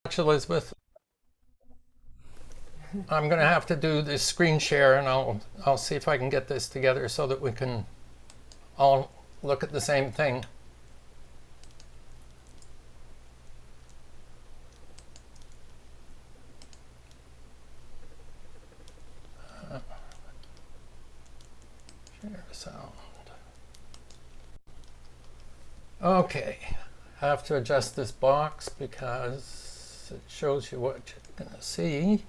Much, Elizabeth. I'm going to have to do this screen share, and I'll see if I can get this together so that we can all look at the same thing. Share sound. Okay, I have to adjust this box because it shows you what you're going to see.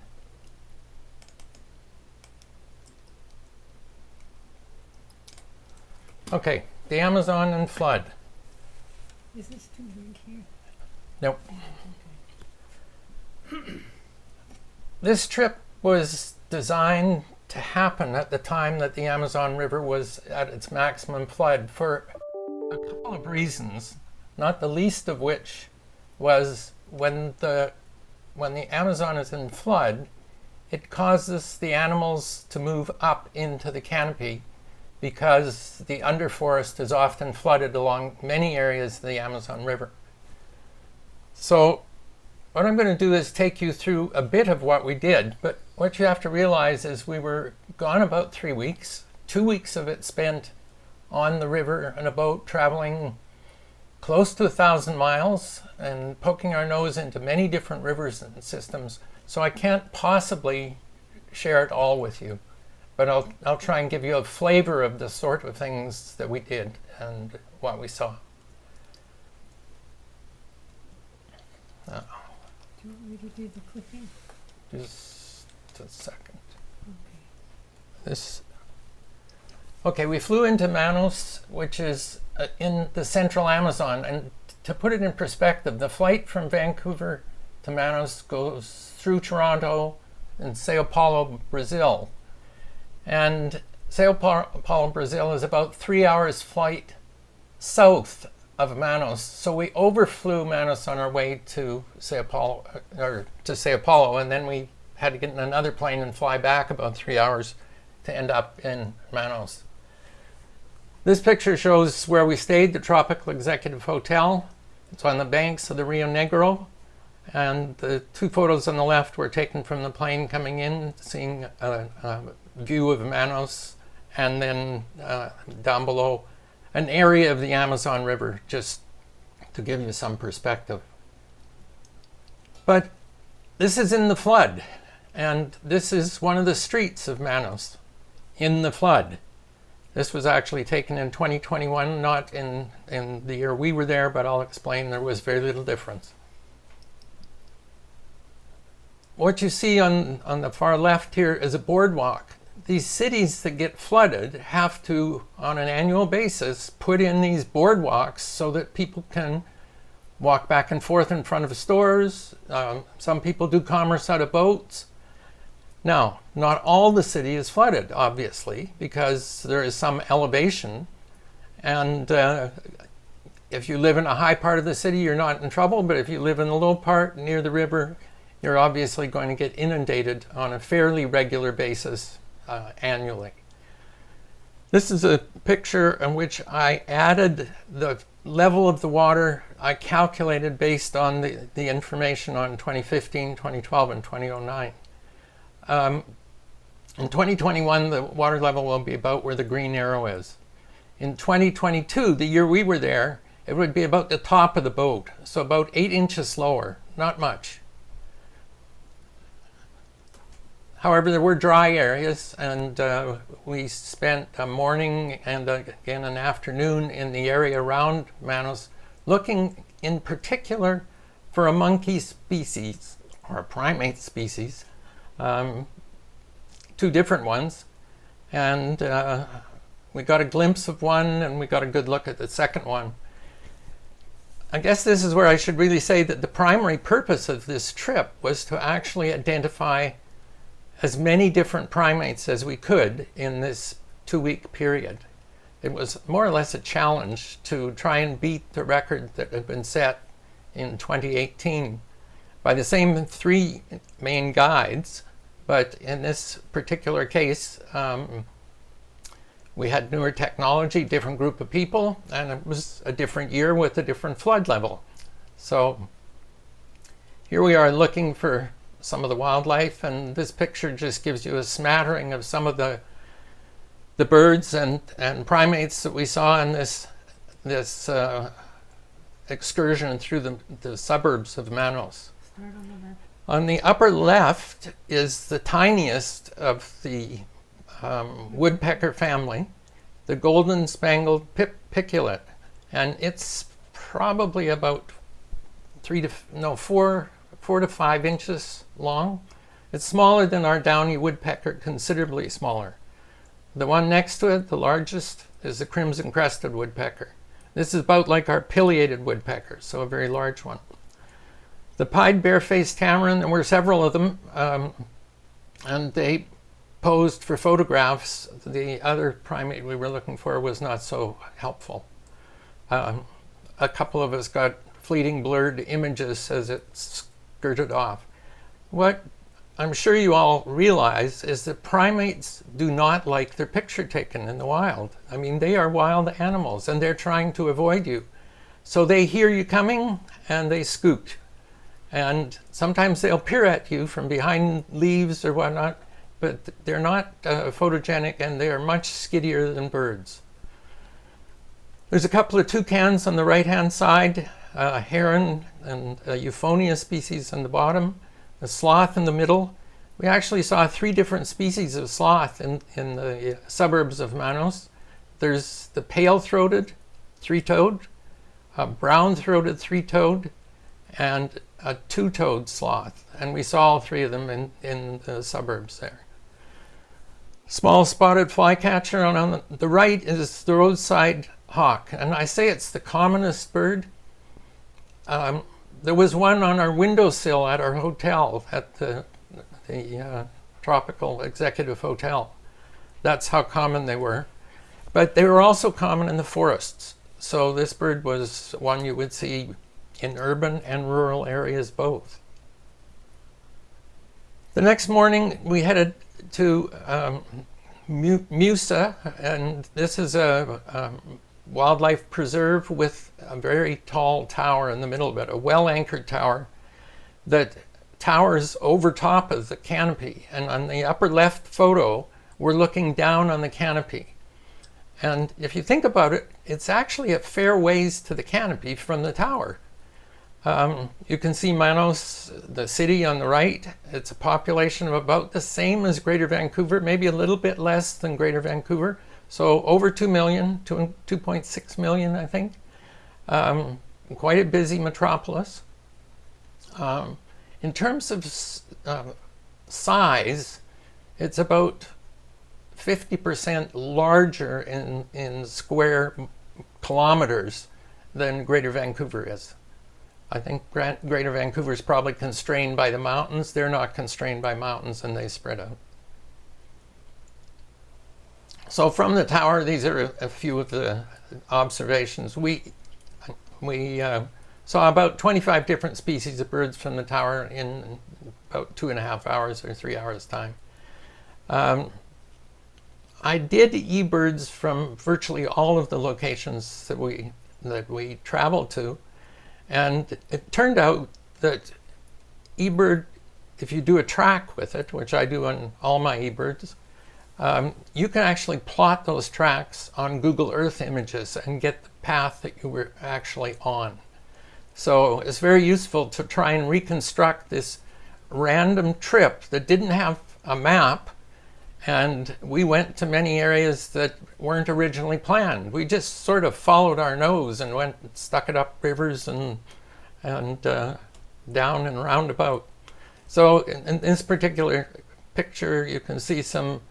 Okay, the Amazon and flood. Is this too big here? Nope. This trip was designed to happen at the time that the Amazon River was at its maximum flood for a couple of reasons, not the least of which was when the Amazon is in flood, it causes the animals to move up into the canopy because the underforest is often flooded along many areas of the Amazon River. So what I'm going to do is take you through a bit of what we did, but what you have to realize is we were gone about 3 weeks, 2 weeks of it spent on the river in a boat traveling close to 1,000 miles and poking our nose into many different rivers and systems. So I can't possibly share it all with you, but I'll try and give you a flavor of the sort of things that we did and what we saw. Do you want me to do the clicking? Just a second. Okay. Okay, we flew into Manaus, which is in the central Amazon. And to put it in perspective, the flight from Vancouver to Manaus goes through Toronto and Sao Paulo, Brazil. And Sao Paulo, Brazil is about 3 hours flight south of Manaus. So we overflew Manaus on our way to Sao Paulo, and then we had to get in another plane and fly back about 3 hours to end up in Manaus. This picture shows where we stayed, the Tropical Executive Hotel. It's on the banks of the Rio Negro. And the two photos on the left were taken from the plane coming in, seeing a view of Manaus, and then down below an area of the Amazon River, just to give you some perspective. But this is in the flood, and this is one of the streets of Manaus in the flood. This was actually taken in 2021, not in the year we were there, but I'll explain there was very little difference. What you see on the far left here is a boardwalk. These cities that get flooded have to, on an annual basis, put in these boardwalks so that people can walk back and forth in front of stores. Some people do commerce out of boats. Now, not all the city is flooded, obviously, because there is some elevation. And if you live in a high part of the city, you're not in trouble. But if you live in a low part near the river, you're obviously going to get inundated on a fairly regular basis annually. This is a picture in which I added the level of the water I calculated based on the information on 2015, 2012, and 2009. In 2021, the water level will be about where the green arrow is. In 2022, the year we were there, it would be about the top of the boat, so about 8 inches lower, not much. However, there were dry areas, and we spent a morning and again an afternoon in the area around Manaus, looking in particular for a monkey species, or a primate species, two different ones. And we got a glimpse of one, and we got a good look at the second one. I guess this is where I should really say that the primary purpose of this trip was to actually identify as many different primates as we could in this 2-week period. It was more or less a challenge to try and beat the record that had been set in 2018 by the same 3 main guides, but in this particular case, we had newer technology, different group of people, and it was a different year with a different flood level. So here we are looking for some of the wildlife, and this picture just gives you a smattering of some of the birds and primates that we saw in this excursion through the suburbs of Manos. Start on the left. On the upper left is the tiniest of the woodpecker family, the golden spangled piculate, and it's probably about 4 to 5 inches long. It's smaller than our downy woodpecker, considerably smaller. The one next to it, the largest, is the crimson crested woodpecker. This is about like our pileated woodpecker, so a very large one. The pied bare-faced tamarin, there were several of them, and they posed for photographs. The other primate we were looking for was not so helpful. A couple of us got fleeting blurred images as it skirted off. What I'm sure you all realize is that primates do not like their picture taken in the wild. I mean, they are wild animals and they're trying to avoid you. So they hear you coming and they scoot. And sometimes they'll peer at you from behind leaves or whatnot, but they're not photogenic and they are much skiddier than birds. There's a couple of toucans on the right-hand side, a heron and a Euphonia species on the bottom, a sloth in the middle. We actually saw 3 different species of sloth in the suburbs of Manos. There's the pale-throated three-toed, a brown-throated three-toed, and a two-toed sloth. And we saw all 3 of them in the suburbs there. Small spotted flycatcher on the right is the roadside hawk. And I say it's the commonest bird. There was one on our windowsill at our hotel, at the Tropical Executive Hotel. That's how common they were. But they were also common in the forests. So this bird was one you would see in urban and rural areas both. The next morning we headed to MUSA, and this is a wildlife preserve with a very tall tower in the middle of it, a well-anchored tower that towers over top of the canopy. And on the upper left photo, we're looking down on the canopy. And if you think about it, it's actually a fair ways to the canopy from the tower. You can see Manos, the city on the right. It's a population of about the same as Greater Vancouver, maybe a little bit less than Greater Vancouver. So over 2 million, 2.6 million, I think. Quite a busy metropolis. In terms of size, it's about 50% larger in square kilometers than Greater Vancouver is. I think Greater Vancouver is probably constrained by the mountains. They're not constrained by mountains and they spread out. So from the tower, these are a few of the observations. We saw about 25 different species of birds from the tower in about 2.5 hours or 3 hours time. I did eBirds from virtually all of the locations that we traveled to, and it turned out that eBird, if you do a track with it, which I do on all my eBirds, you can actually plot those tracks on Google Earth images and get the path that you were actually on. So it's very useful to try and reconstruct this random trip that didn't have a map, and we went to many areas that weren't originally planned. We just sort of followed our nose and went and stuck it up rivers and down and roundabout. So in this particular picture, you can see some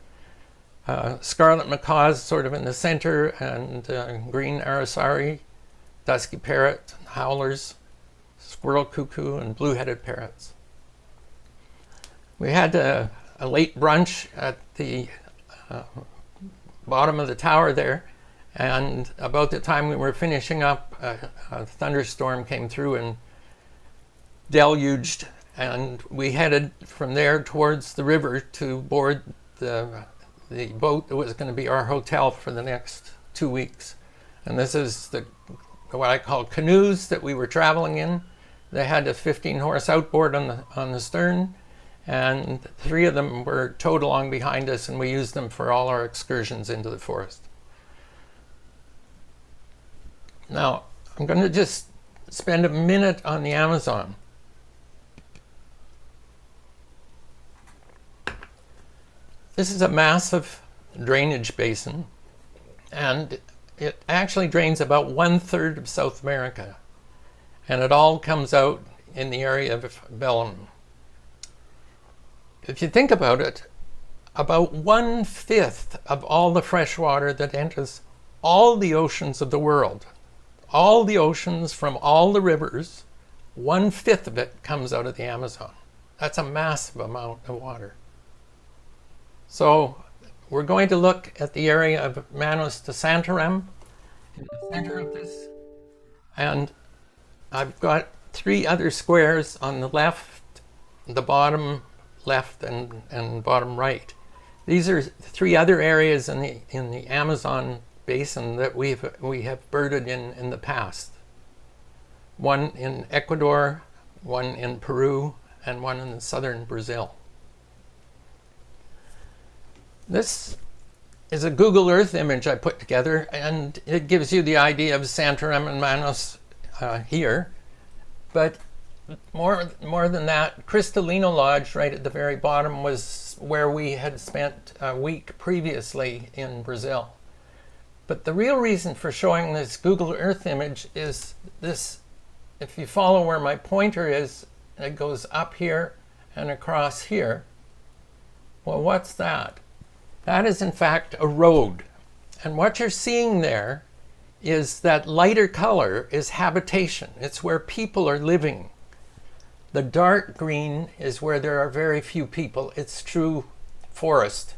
scarlet macaws sort of in the center, and green aracari, dusky parrot, howlers, squirrel cuckoo, and blue-headed parrots. We had a late brunch at the bottom of the tower there, and about the time we were finishing up, a thunderstorm came through and deluged, and we headed from there towards the river to board the boat that was going to be our hotel for the next 2 weeks. And this is what I call canoes that we were traveling in. They had a 15-horse outboard on the stern, and 3 of them were towed along behind us, and we used them for all our excursions into the forest. Now, I'm going to just spend a minute on the Amazon. This is a massive drainage basin, and it actually drains about 1/3 of South America, and it all comes out in the area of Bellum. If you think about it, about 1/5 of all the fresh water that enters all the oceans of the world, all the oceans from all the rivers, 1/5 of it comes out of the Amazon. That's a massive amount of water. So we're going to look at the area of Manos to Santarem in the center of this. And I've got 3 other squares on the left, the bottom left, and bottom right. These are 3 other areas in the Amazon basin that we have birded in the past. One in Ecuador, one in Peru, and one in southern Brazil. This is a Google Earth image I put together, and it gives you the idea of Santarem and Manos here. But more than that, Cristalino Lodge right at the very bottom was where we had spent a week previously in Brazil. But the real reason for showing this Google Earth image is this. If you follow where my pointer is, it goes up here and across here. Well, what's that? That is in fact a road. And what you're seeing there is that lighter color is habitation. It's where people are living. The dark green is where there are very few people. It's true forest.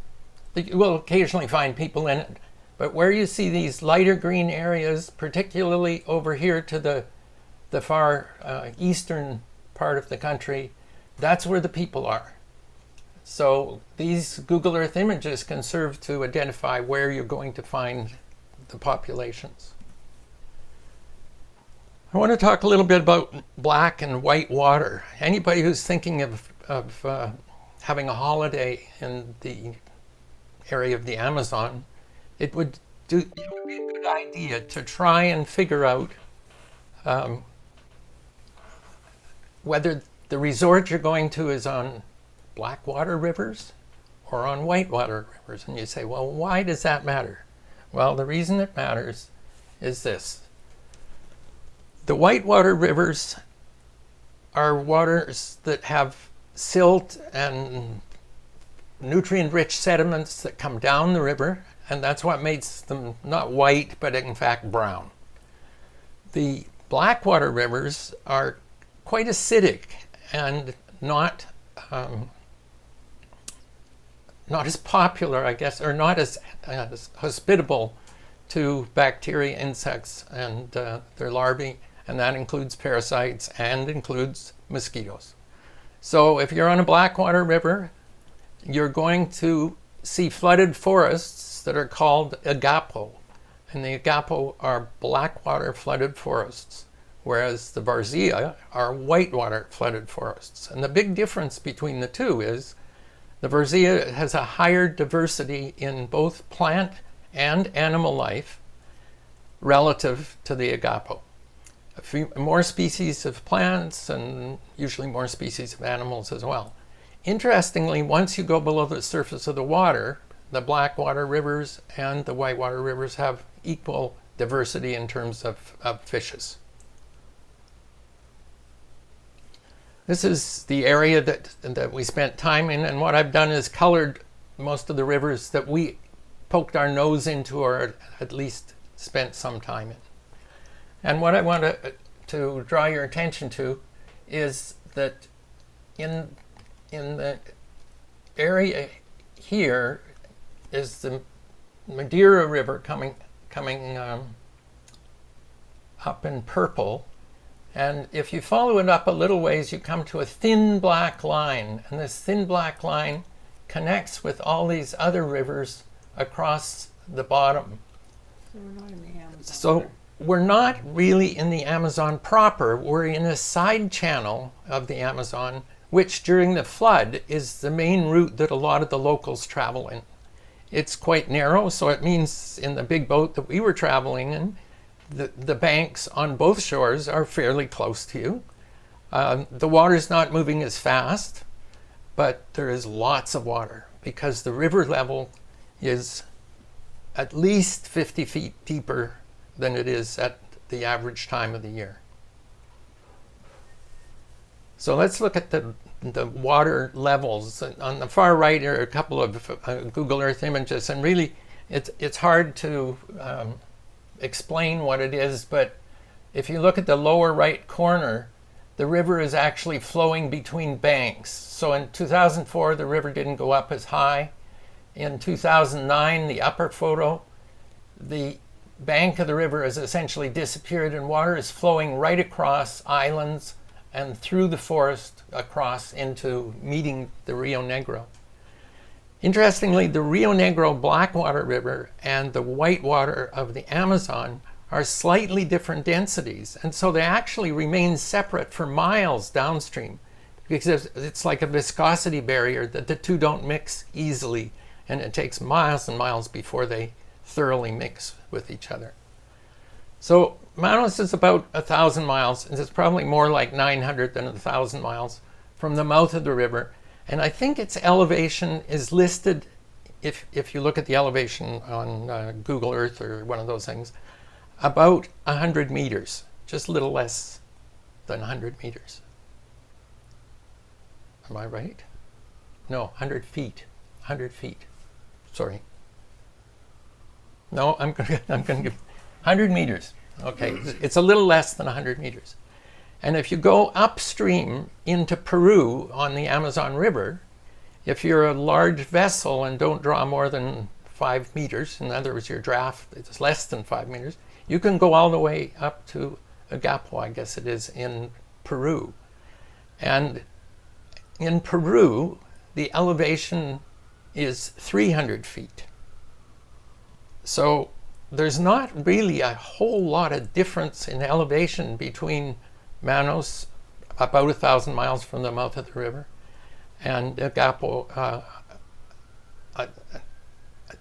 You will occasionally find people in it. But where you see these lighter green areas, particularly over here to the far eastern part of the country, that's where the people are. So these Google Earth images can serve to identify where you're going to find the populations. I want to talk a little bit about black and white water. Anybody who's thinking of having a holiday in the area of the Amazon, it would be a good idea to try and figure out whether the resort you're going to is on black water rivers or on white water rivers. And you say, well, why does that matter? Well, the reason it matters is this. The whitewater rivers are waters that have silt and nutrient-rich sediments that come down the river, and that's what makes them not white, but in fact brown. The blackwater rivers are quite acidic and not as popular, I guess, or not as hospitable to bacteria, insects, and their larvae, and that includes parasites and includes mosquitoes. So if you're on a blackwater river, you're going to see flooded forests that are called agapo, and the agapo are blackwater flooded forests, whereas the varzea are whitewater flooded forests. And the big difference between the two is the varzea has a higher diversity in both plant and animal life relative to the agapo. A few more species of plants and usually more species of animals as well. Interestingly, once you go below the surface of the water, the blackwater rivers and the whitewater rivers have equal diversity in terms of fishes. This is the area that we spent time in, and what I've done is colored most of the rivers that we poked our nose into or at least spent some time in. And what I want to draw your attention to is that in the area here is the Madeira River coming up in purple. And if you follow it up a little ways, you come to a thin black line. And this thin black line connects with all these other rivers across the bottom. So we're not in the Amazon. So we're not really in the Amazon proper. We're in a side channel of the Amazon, which during the flood is the main route that a lot of the locals travel in. It's quite narrow, so it means in the big boat that we were traveling in, the banks on both shores are fairly close to you. The water's not moving as fast, but there is lots of water because the river level is at least 50 feet deeper than it is at the average time of the year. So let's look at the water levels. On the far right are a couple of Google Earth images, and really it's hard to explain what it is, but if you look at the lower right corner, the river is actually flowing between banks. So in 2004, the river didn't go up as high. In 2009, the upper photo, the bank of the river has essentially disappeared and water is flowing right across islands and through the forest across into meeting the Rio Negro. Interestingly, the Rio Negro Blackwater River and the whitewater of the Amazon are slightly different densities, and so they actually remain separate for miles downstream because it's like a viscosity barrier that the two don't mix easily, and it takes miles and miles before they thoroughly mix with each other. So Manaus is about 1,000 miles, and it's probably more like 900 than 1,000 miles from the mouth of the river. And I think its elevation is listed, if you look at the elevation on Google Earth or one of those things, about 100 meters, just a little less than 100 meters. Am I right? No, 100 feet. 100 feet. Sorry. No, I'm going to give 100 meters. Okay, it's a little less than 100 meters. And if you go upstream into Peru on the Amazon River, if you're a large vessel and don't draw more than 5 meters, in other words, your draft is less than 5 meters, you can go all the way up to Agapo, I guess it is, in Peru. And in Peru, the elevation is 300 feet. So there's not really a whole lot of difference in elevation between Manaus, about 1,000 miles from the mouth of the river, and Agapo, I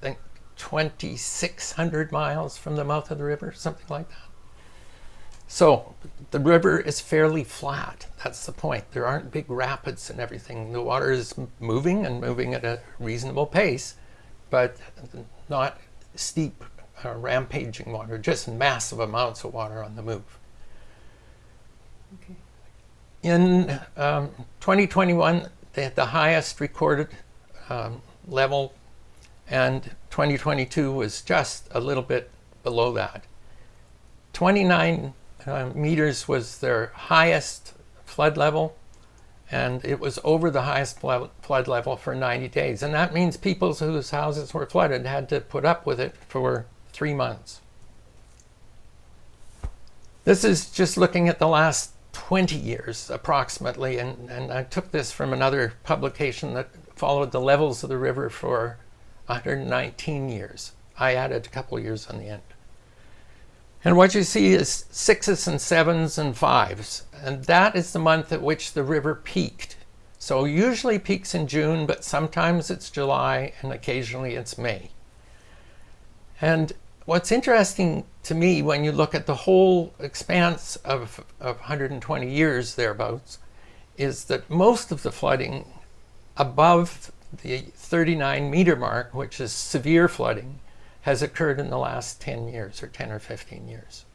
think 2,600 miles from the mouth of the river, something like that. So the river is fairly flat. That's the point. There aren't big rapids and everything. The water is moving and moving at a reasonable pace, but not steep rampaging water, just massive amounts of water on the move. Okay. In 2021, they had the highest recorded level, and 2022 was just a little bit below that. 29 meters was their highest flood level, and it was over the highest flood level for 90 days. And that means people whose houses were flooded had to put up with it for 3 months. This is just looking at the last 20 years approximately, and I took this from another publication that followed the levels of the river for 119 years. I added a couple of years on the end. And what you see is 6s and 7s and 5s, and that is the month at which the river peaked. So usually peaks in June, but sometimes it's July and occasionally it's May. And what's interesting to me when you look at the whole expanse of 120 years thereabouts is that most of the flooding above the 39 meter mark, which is severe flooding, has occurred in the last 10 years or 10 or 15 years.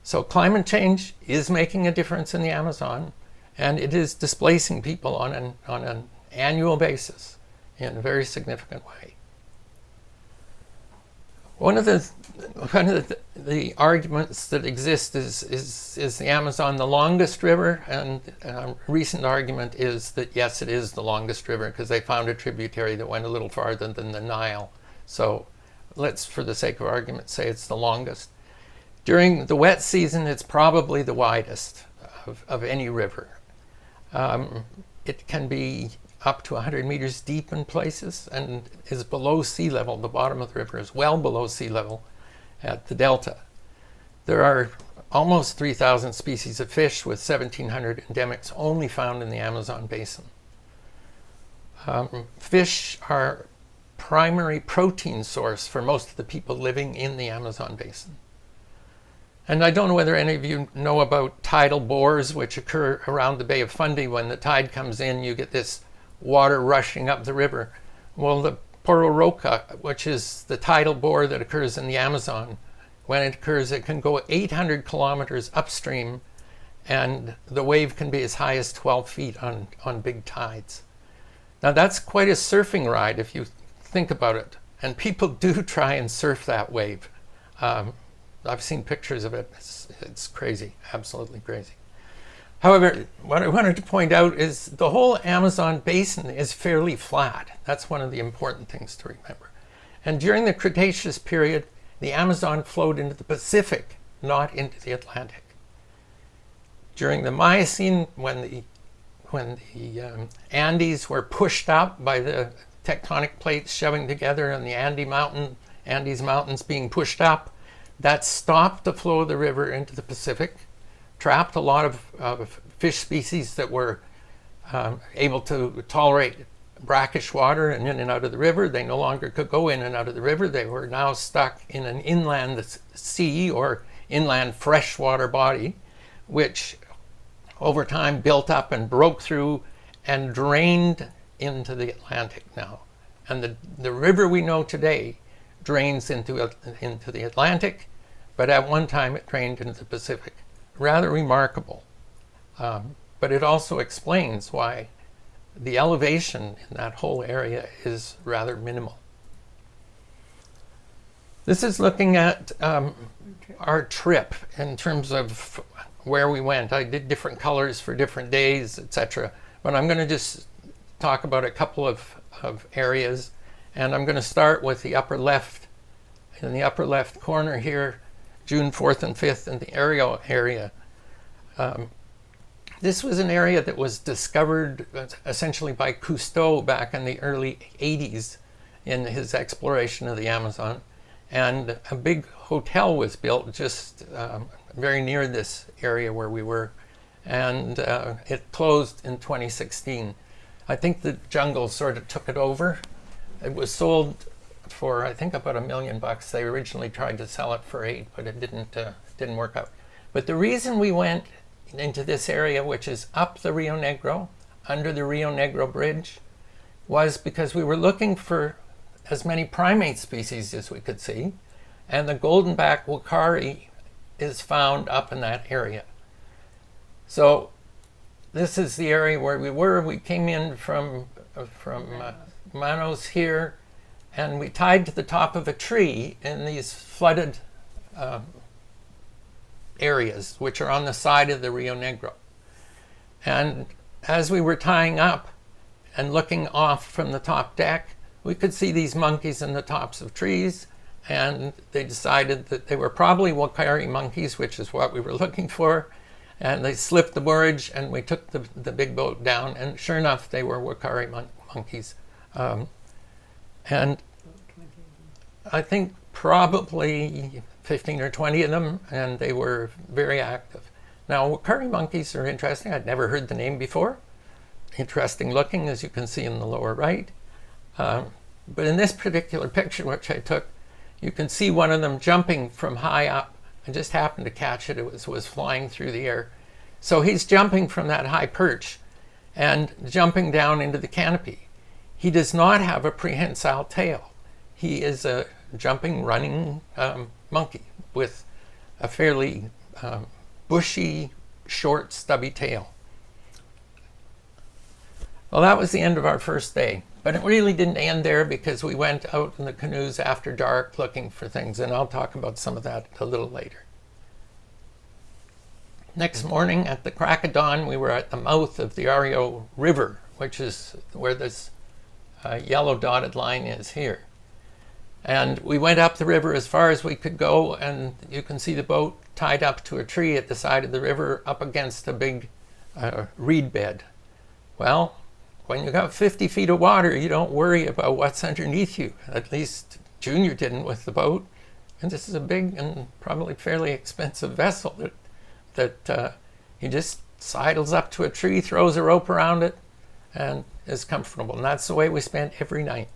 So climate change is making a difference in the Amazon, and it is displacing people on an annual basis in a very significant way. One of the arguments that exist is the Amazon the longest river, and a recent argument is that yes, it is the longest river because they found a tributary that went a little farther than the Nile. So let's, for the sake of argument, say it's the longest. During the wet season, it's probably the widest of any river. It can be up to 100 meters deep in places and is below sea level. The bottom of the river is well below sea level at the delta. There are almost 3,000 species of fish, with 1,700 endemics only found in the Amazon basin. Fish are primary protein source for most of the people living in the Amazon basin. And I don't know whether any of you know about tidal bores, which occur around the Bay of Fundy. When the tide comes in, you get this water rushing up the river. Well, the pororoca, which is the tidal bore that occurs in the Amazon, when it occurs, it can go 800 kilometers upstream, and the wave can be as high as 12 feet on big tides. Now, that's quite a surfing ride if you think about it. And people do try and surf that wave. I've seen pictures of it. It's crazy, absolutely crazy. However, what I wanted to point out is the whole Amazon basin is fairly flat. That's one of the important things to remember. And during the Cretaceous period, the Amazon flowed into the Pacific, not into the Atlantic. During the Miocene, when the Andes were pushed up by the tectonic plates shoving together and the Andes Mountains being pushed up, that stopped the flow of the river into the Pacific, trapped a lot of fish species that were able to tolerate brackish water and in and out of the river. They no longer could go in and out of the river. They were now stuck in an inland sea or inland freshwater body, which over time built up and broke through and drained into the Atlantic now. And the river we know today drains into the Atlantic, but at one time it drained into the Pacific. Rather remarkable. But it also explains why the elevation in that whole area is rather minimal. This is looking at our trip in terms of where we went. I did different colors for different days, etc. But I'm going to just talk about a couple of areas. And I'm going to start with the upper left. In the upper left corner here, June 4th and 5th in the Ariel area. This was an area that was discovered essentially by Cousteau back in the early 80s in his exploration of the Amazon. And a big hotel was built just very near this area where we were. And it closed in 2016. I think the jungle sort of took it over. It was sold for, I think, about $1 million. They originally tried to sell it for $8, but it didn't work out. But the reason we went into this area, which is up the Rio Negro, under the Rio Negro Bridge, was because we were looking for as many primate species as we could see, and the golden-back wakari is found up in that area. So this is the area where we were. We came in from Manos here, and we tied to the top of a tree in these flooded areas, which are on the side of the Rio Negro. And as we were tying up and looking off from the top deck, we could see these monkeys in the tops of trees, and they decided that they were probably wakari monkeys, which is what we were looking for. And they slipped the moorage, and we took the big boat down, and sure enough, they were wakari monkeys. And I think probably 15 or 20 of them, and they were very active. Now, wakari monkeys are interesting. I'd never heard the name before. Interesting looking, as you can see in the lower right. But in this particular picture, which I took, you can see one of them jumping from high up. I just happened to catch it. It was flying through the air. So he's jumping from that high perch and jumping down into the canopy. He does not have a prehensile tail. He is a jumping, running monkey with a fairly bushy, short, stubby tail. Well, that was the end of our first day. But it really didn't end there, because we went out in the canoes after dark looking for things, and I'll talk about some of that a little later. Next morning at the crack of dawn, we were at the mouth of the Ario River, which is where this yellow dotted line is here. And we went up the river as far as we could go, and you can see the boat tied up to a tree at the side of the river up against a big reed bed. Well, when you got 50 feet of water, you don't worry about what's underneath you. At least Junior didn't with the boat. And this is a big and probably fairly expensive vessel that he just sidles up to a tree, throws a rope around it, and is comfortable. And that's the way we spent every night.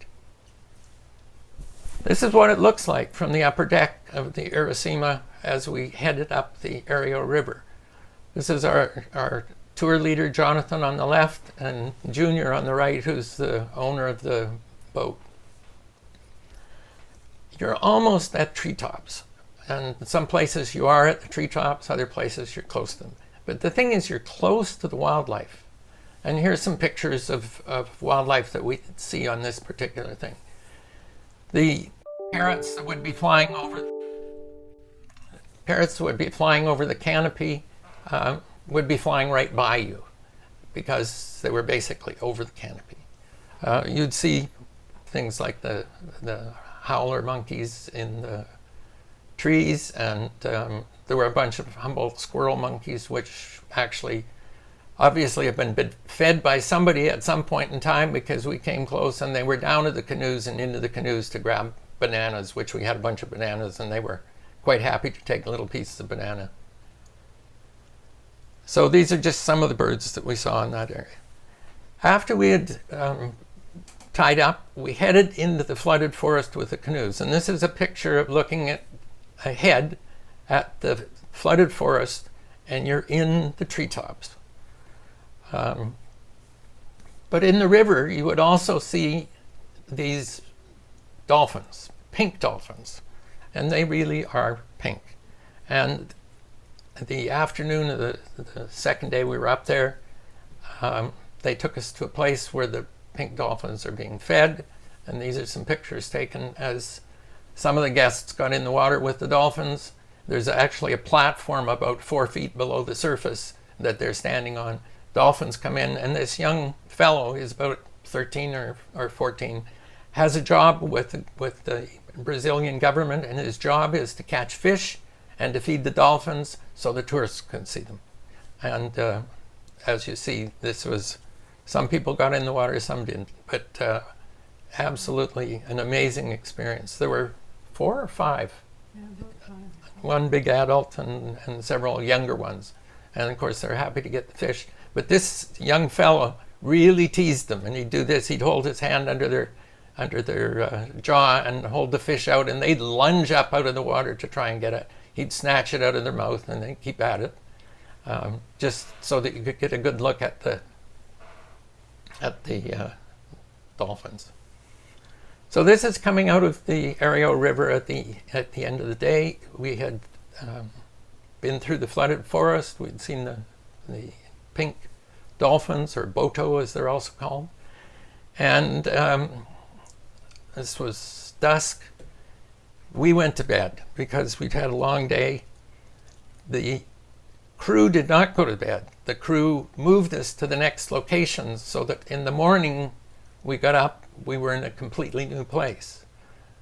This is what it looks like from the upper deck of the Irasima as we headed up the Ario River. This is our tour leader, Jonathan, on the left, and Junior on the right, who's the owner of the boat. You're almost at treetops. And in some places you are at the treetops, other places you're close to them. But the thing is, you're close to the wildlife. And here's some pictures of wildlife that we see on this particular thing. The parrots that would be flying over the canopy would be flying right by you because they were basically over the canopy. You'd see things like the howler monkeys in the trees, and there were a bunch of Humboldt squirrel monkeys, which actually obviously have been fed by somebody at some point in time, because we came close and they were down to the canoes and into the canoes to grab bananas, which we had a bunch of bananas, and they were quite happy to take little pieces of banana. So these are just some of the birds that we saw in that area. After we had tied up, we headed into the flooded forest with the canoes. And this is a picture of looking ahead at the flooded forest, and you're in the treetops. But in the river, you would also see these dolphins, pink dolphins, and they really are pink. And the afternoon of the second day we were up there, they took us to a place where the pink dolphins are being fed, and these are some pictures taken as some of the guests got in the water with the dolphins. There's actually a platform about 4 feet below the surface that they're standing on. Dolphins come in, and this young fellow, he's about 13 or 14, has a job with the Brazilian government, and his job is to catch fish and to feed the dolphins so the tourists can see them. And as you see, this was, some people got in the water, some didn't, but absolutely an amazing experience. There were 4 or 5. Yeah, about 5. One big adult and several younger ones. And of course, they're happy to get the fish. But this young fellow really teased them, and he'd do this. He'd hold his hand under their jaw and hold the fish out, and they'd lunge up out of the water to try and get it. He'd snatch it out of their mouth, and they'd keep at it, just so that you could get a good look at the dolphins. So this is coming out of the Ario River at the end of the day. We had been through the flooded forest. We'd seen the pink dolphins, or boto as they're also called. And this was dusk. We went to bed because we'd had a long day. The crew did not go to bed. The crew moved us to the next location so that in the morning we got up, we were in a completely new place.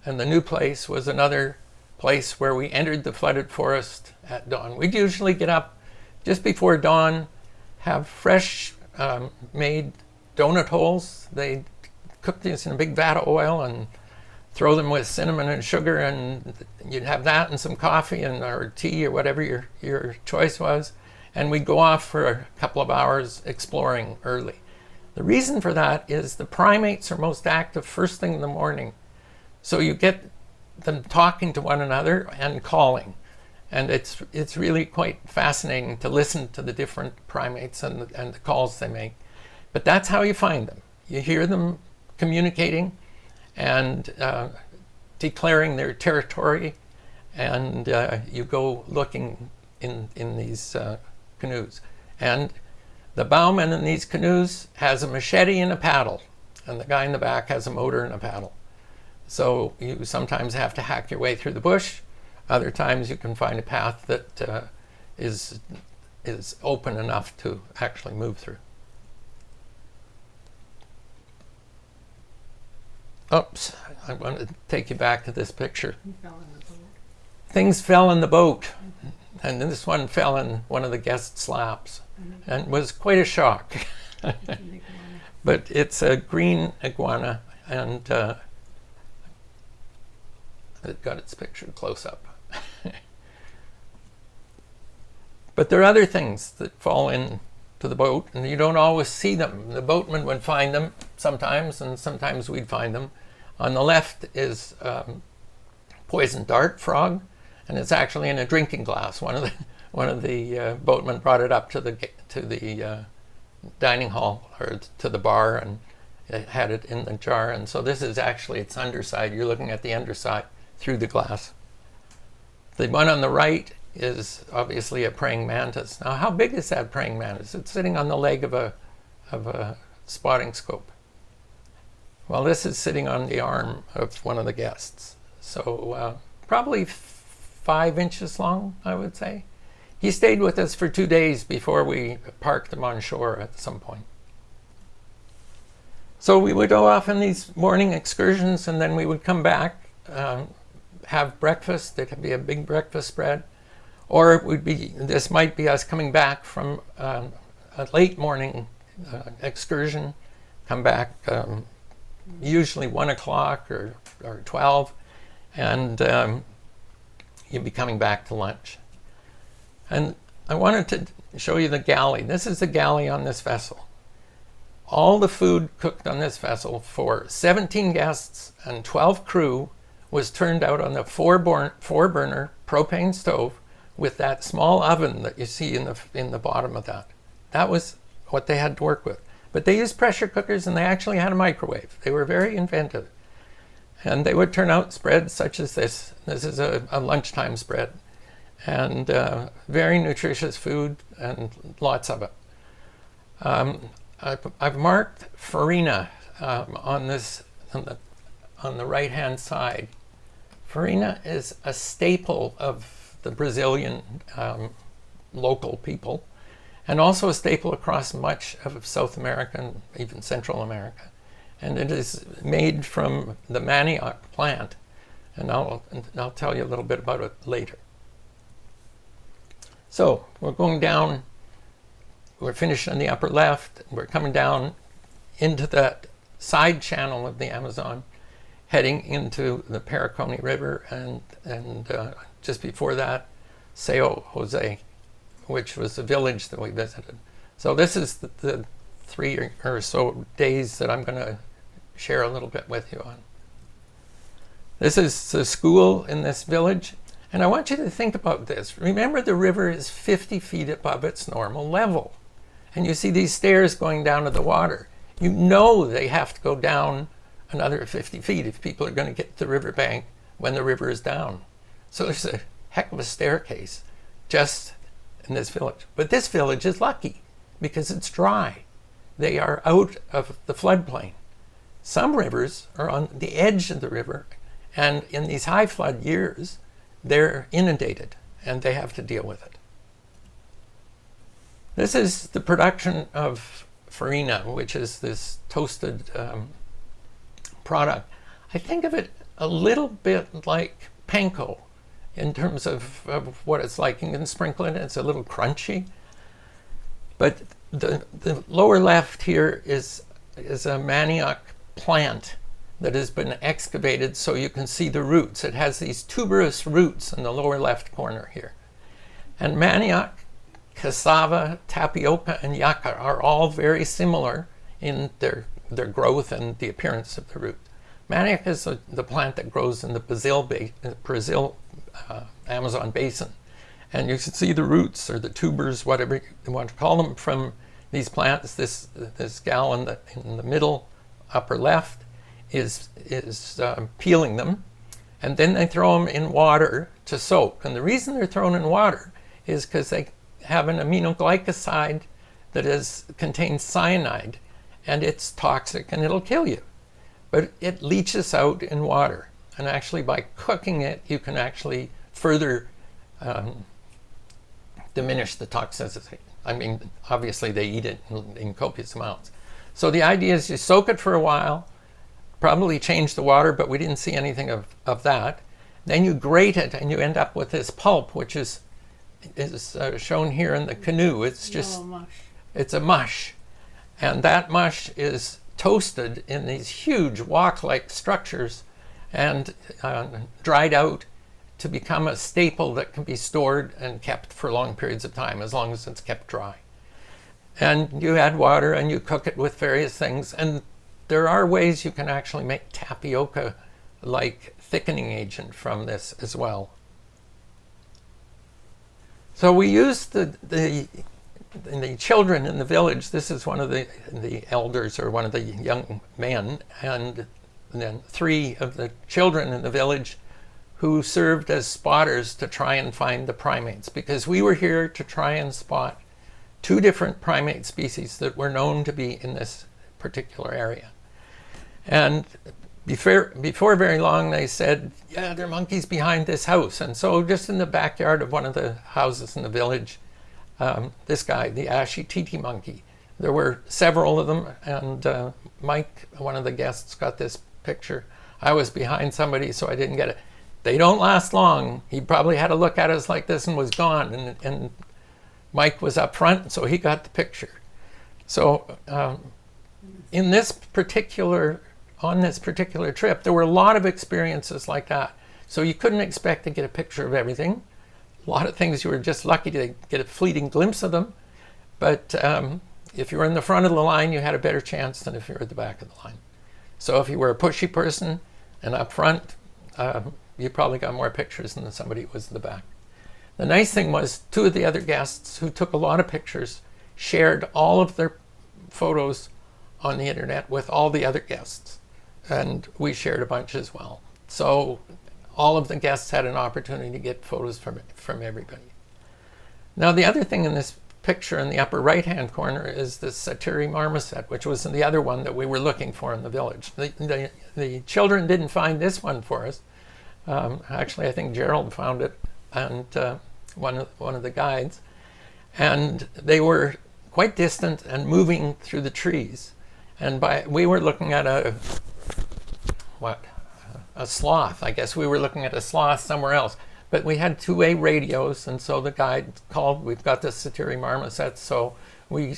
And the new place was another place where we entered the flooded forest at dawn. We'd usually get up just before dawn, have fresh made donut holes. They'd cook these in a big vat of oil and throw them with cinnamon and sugar, and you'd have that and some coffee and or tea or whatever your choice was. And we'd go off for a couple of hours exploring early. The reason for that is the primates are most active first thing in the morning. So you get them talking to one another and calling. And it's really quite fascinating to listen to the different primates and the calls they make. But that's how you find them. You hear them communicating and declaring their territory, and you go looking in these canoes. And the bowman in these canoes has a machete and a paddle, and the guy in the back has a motor and a paddle. So you sometimes have to hack your way through the bush. Other times you can find a path that is open enough to actually move through. Oops, I want to take you back to this picture. He fell in the boat. Things fell in the boat, and this one fell in one of the guests' laps, and was quite a shock. But it's a green iguana, and that got its picture close up. But there are other things that fall into the boat, and you don't always see them. The boatman would find them sometimes, and sometimes we'd find them. On the left is poison dart frog, and it's actually in a drinking glass. One of the boatmen brought it up to the dining hall, or to the bar, and it had it in the jar. And so this is actually its underside. You're looking at the underside through the glass. The one on the right is obviously a praying mantis. Now, how big is that praying mantis? It's sitting on the leg of a spotting scope. Well, this is sitting on the arm of one of the guests. So probably 5 inches long, I would say. He stayed with us for 2 days before we parked him on shore at some point. So we would go off on these morning excursions, and then we would come back, have breakfast. There'd be a big breakfast spread. Or it would be, this might be us coming back from a late morning excursion, come back usually 1 o'clock or 12, and you'd be coming back to lunch. And I wanted to show you the galley. This is the galley on this vessel. All the food cooked on this vessel for 17 guests and 12 crew was turned out on the four-burner propane stove with that small oven that you see in the bottom of that. That was what they had to work with. But they used pressure cookers, and they actually had a microwave. They were very inventive. And they would turn out spreads such as this. This is a lunchtime spread. And very nutritious food, and lots of it. I've marked farina on the right-hand side. Farina is a staple of the Brazilian local people, and also a staple across much of South America and even Central America. And it is made from the manioc plant, and I'll tell you a little bit about it later. So we're going down, we're finished on the upper left, we're coming down into that side channel of the Amazon, heading into the Paracone River, and just before that, São José, which was the village that we visited. So this is the 3 or so days that I'm going to share a little bit with you on. This is the school in this village, and I want you to think about this. Remember, the river is 50 feet above its normal level, and you see these stairs going down to the water. You know they have to go down another 50 feet if people are going to get to the riverbank when the river is down. So there's a heck of a staircase just in this village. But this village is lucky because it's dry. They are out of the floodplain. Some rivers are on the edge of the river, and in these high flood years, they're inundated, and they have to deal with it. This is the production of farina, which is this toasted product. I think of it a little bit like panko in terms of what it's like. You can sprinkle it, it's a little crunchy. But the lower left here is a manioc plant that has been excavated so you can see the roots. It has these tuberous roots in the lower left corner here. And manioc, cassava, tapioca, and yucca are all very similar in their growth and the appearance of the root. Manioc is the plant that grows in the Brazil Amazon basin. And you can see the roots or the tubers, whatever you want to call them, from these plants. This gal in the middle upper left is peeling them, and then they throw them in water to soak. And the reason they're thrown in water is because they have an aminoglycoside that contains cyanide, and it's toxic and it'll kill you. But it leaches out in water, and actually by cooking it, you can actually further diminish the toxicity. I mean, obviously they eat it in copious amounts. So the idea is you soak it for a while, probably change the water, but we didn't see anything of that. Then you grate it, and you end up with this pulp, which is shown here in the canoe. It's just, it's a mush. And that mush is toasted in these huge wok-like structures and dried out to become a staple that can be stored and kept for long periods of time, as long as it's kept dry. And you add water and you cook it with various things. And there are ways you can actually make tapioca-like thickening agent from this as well. So we used the children in the village. This is one of the elders, or one of the young men, and then 3 of the children in the village who served as spotters to try and find the primates, because we were here to try and spot 2 different primate species that were known to be in this particular area. And before very long, they said, yeah, there are monkeys behind this house. And so just in the backyard of one of the houses in the village, this guy, the ashy titi monkey, there were several of them. And Mike, one of the guests, got this picture. I was behind somebody, so I didn't get it. They don't last long. He probably had a look at us like this and was gone. And Mike was up front, so he got the picture. So on this particular trip, there were a lot of experiences like that. So you couldn't expect to get a picture of everything. A lot of things you were just lucky to get a fleeting glimpse of them. But if you were in the front of the line, you had a better chance than if you were at the back of the line. So if you were a pushy person and up front, you probably got more pictures than somebody who was in the back. The nice thing was 2 of the other guests who took a lot of pictures shared all of their photos on the internet with all the other guests. And we shared a bunch as well. So all of the guests had an opportunity to get photos from everybody. Now the other thing in this picture in the upper right-hand corner is the Satiri marmoset, which was the other one that we were looking for in the village. The children didn't find this one for us. Actually, I think Gerald found it, and one of the guides. And they were quite distant and moving through the trees. And we were looking at a sloth. I guess we were looking at a sloth somewhere else. But we had 2-way radios, and so the guide called, we've got the Satiri marmoset, so we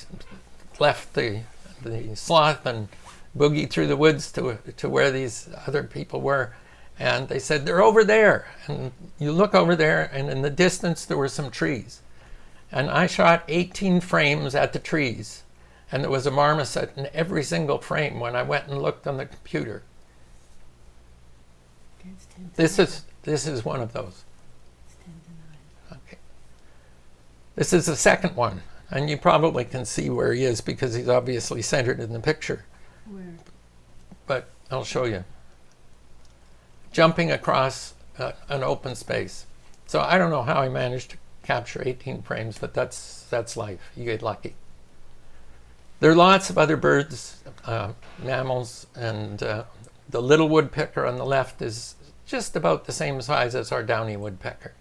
left the sloth and boogied through the woods to where these other people were. And they said, they're over there. And you look over there, and in the distance, there were some trees. And I shot 18 frames at the trees. And there was a marmoset in every single frame when I went and looked on the computer. This is one of those. Okay. This is the second one. And you probably can see where he is because he's obviously centered in the picture. Where? But I'll show you. Jumping across an open space. So I don't know how I managed to capture 18 frames, but that's life. You get lucky. There are lots of other birds, mammals, and the little woodpecker on the left is just about the same size as our downy woodpecker.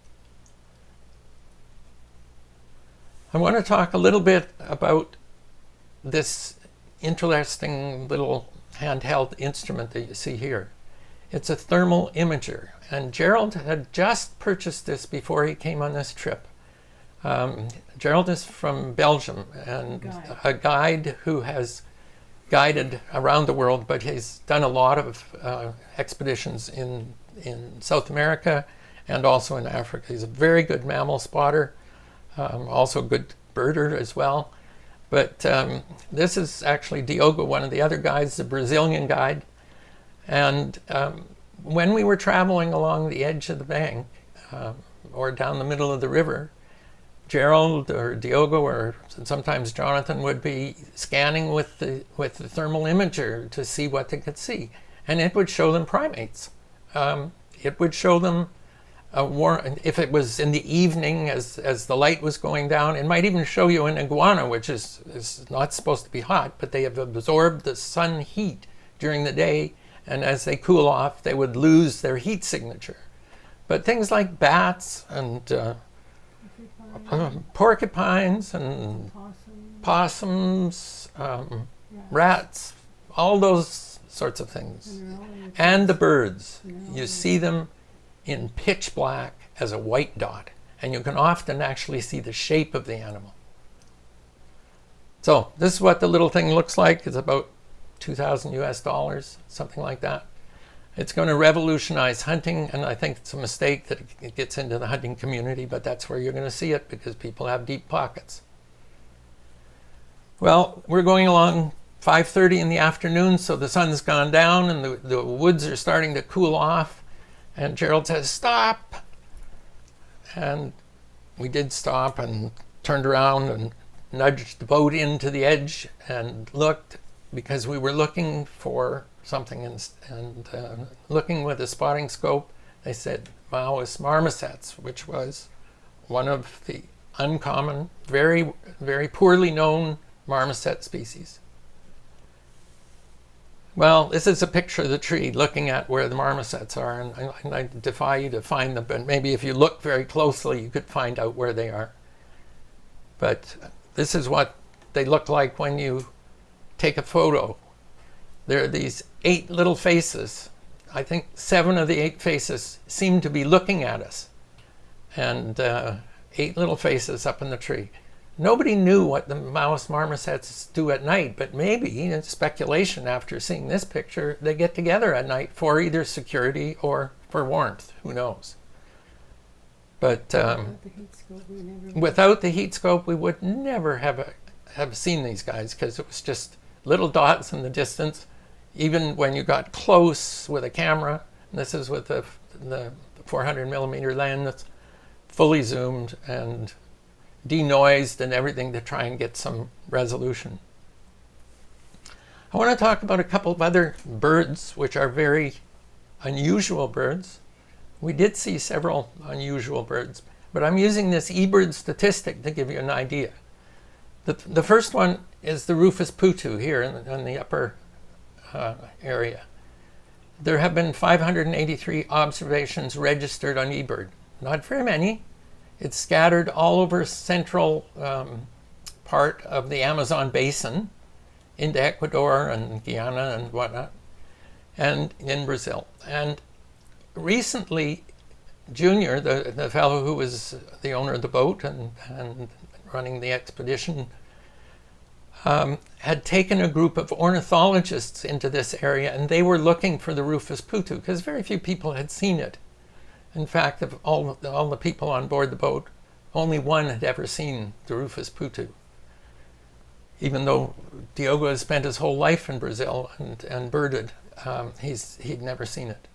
I want to talk a little bit about this interesting little handheld instrument that you see here. It's a thermal imager, and Gerald had just purchased this before he came on this trip. Gerald is from Belgium, and a guide who has guided around the world, but he's done a lot of expeditions in South America and also in Africa. He's a very good mammal spotter, also a good birder as well. But this is actually Diogo, one of the other guides, the Brazilian guide. And when we were traveling along the edge of the bank or down the middle of the river, Gerald or Diogo or sometimes Jonathan would be scanning with the thermal imager to see what they could see. And it would show them primates. It would show them, if it was in the evening as the light was going down, it might even show you an iguana, which is not supposed to be hot, but they have absorbed the sun heat during the day, and as they cool off, they would lose their heat signature. But things like bats and porcupines and possums, rats, all those sorts of things. And the birds. You see them in pitch black as a white dot, and you can often actually see the shape of the animal. So this is what the little thing looks like. It's about $2,000 US, something like that. It's going to revolutionize hunting, and I think it's a mistake that it gets into the hunting community, but that's where you're going to see it because people have deep pockets. Well, we're going along 5:30 in the afternoon, so the sun's gone down and the woods are starting to cool off, and Gerald says, "Stop!" And we did stop and turned around and nudged the boat into the edge and looked, because we were looking for something, and looking with a spotting scope, they said Maoist marmosets, which was one of the uncommon, very, very poorly known marmoset species. Well, this is a picture of the tree looking at where the marmosets are, and I defy you to find them, but maybe if you look very closely, you could find out where they are. But this is what they look like when you take a photo. There are these 8 little faces. I think 7 of the 8 faces seem to be looking at us. And 8 little faces up in the tree. Nobody knew what the Maoist marmosets do at night, but maybe, in speculation after seeing this picture, they get together at night for either security or for warmth. Who knows? But without the heat scope, we would never have seen these guys, because it was just little dots in the distance. Even when you got close with a camera, and this is with the 400 millimeter lens, fully zoomed and denoised and everything to try and get some resolution. I want to talk about a couple of other birds which are very unusual birds. We did see several unusual birds, but I'm using this eBird statistic to give you an idea. The first one is the Rufous putu here in the upper area. There have been 583 observations registered on eBird. Not very many. It's scattered all over central part of the Amazon basin, into Ecuador and Guyana and whatnot, and in Brazil. And recently, Junior, the fellow who was the owner of the boat and running the expedition, had taken a group of ornithologists into this area, and they were looking for the Rufous putu because very few people had seen it. In fact, of all the people on board the boat, only one had ever seen the Rufous putu, even though Diogo has spent his whole life in Brazil and birded. He'd never seen it.